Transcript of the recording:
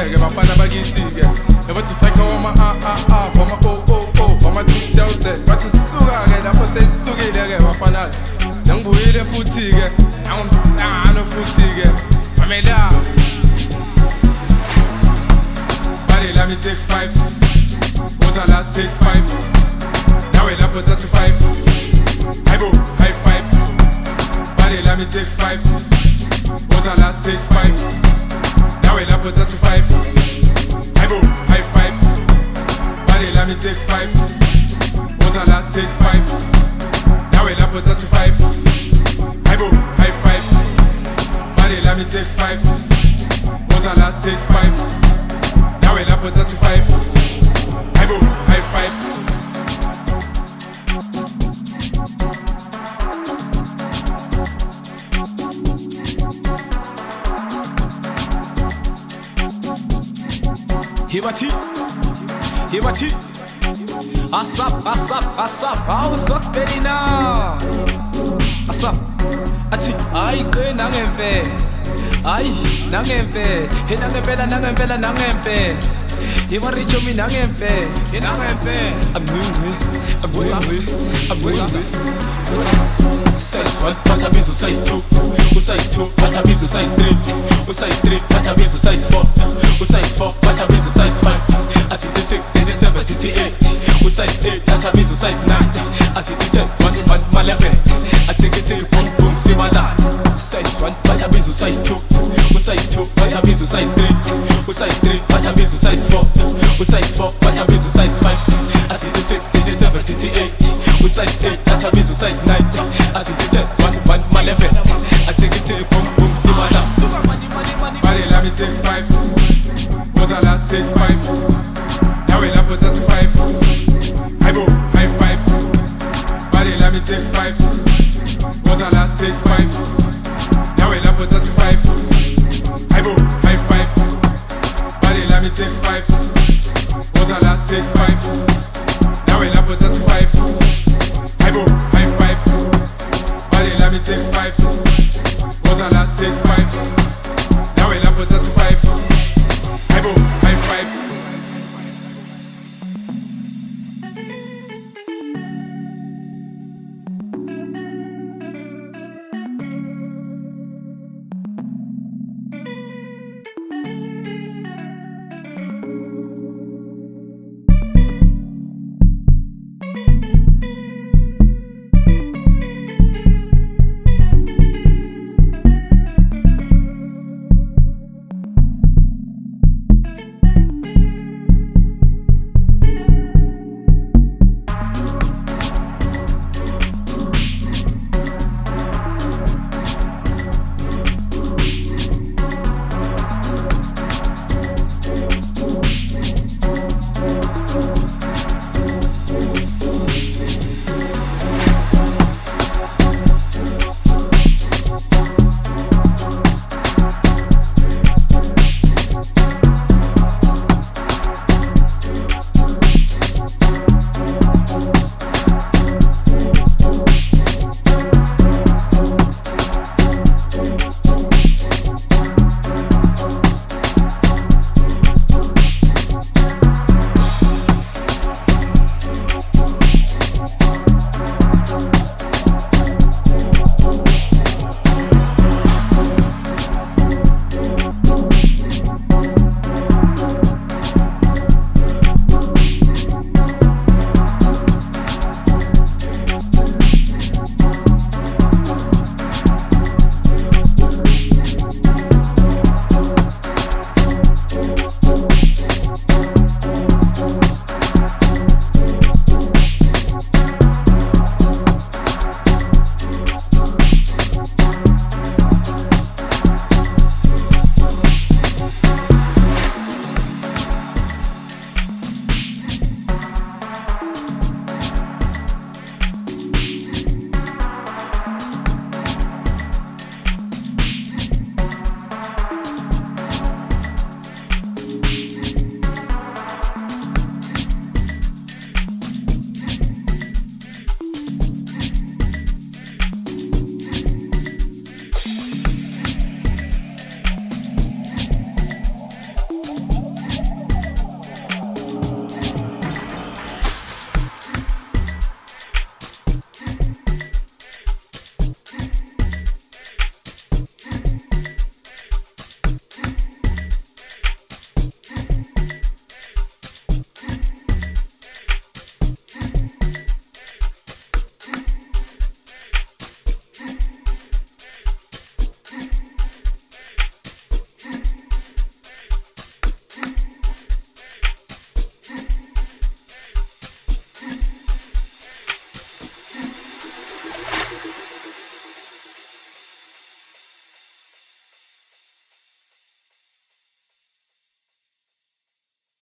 ke bafana bakithi ke yabathi strike wama wama wama 2000 bathi suka ke lapho sesisukile ke bafana sengibuyile futhi ke angomsana futhi ke mamela body let me take 5 Ozala take 5 now we lapho 35 high five body let me take 5 Ozala take 5 now we lapho 35 high five body let me take 5 Ozala take 5 now we lapho 35 high five body let me take 5 Ozala take 5 now we lapho 35 high five Hibati Asap How socks steady now Asap Ati Ay kwe nangempe Ay nangempe He nangempe Hibaricho mi nangempe He nangempe Agwezi Size 1, patabizu size 2 size 2, patabizu size 3 size 3, patabizu size 4 size 4, patabizu size 5 Asiti 6, City 7, City 8 size 8, patabizu size 9 Asiti 10, 1, 11 Atiki, boom, boom, simala Size 1, patabizu size 2 size 2, patabizu size 3 size 3, patabizu size 4 size 4, patabizu size 5 Asiti 6, City 7, City 8 size 8, patabizu size 9 Asiti 10, 1, 11 Atiki, boom, boom, simala Body let me take 5 Ozala take 5 now we lapho 35 high five body let me take 5 Ozala take 5 now we lapho 35 high five body let me take 5 Ozala take 5 now we lapho 35